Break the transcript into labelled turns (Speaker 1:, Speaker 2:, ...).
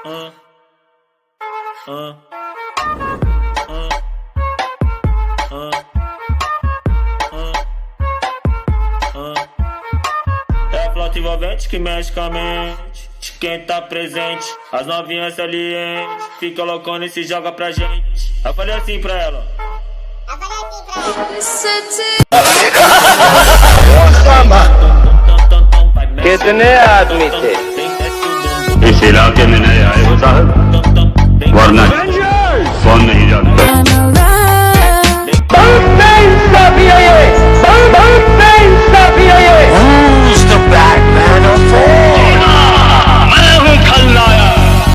Speaker 1: É a flauta envolvente que mexe com a mente de quem tá presente. As novinhas salientes fica loucona e se joga pra gente. Eu falei assim pra ela.
Speaker 2: कितने आदमी थे?
Speaker 3: इस इलाके में नए आए हो साहब, वरना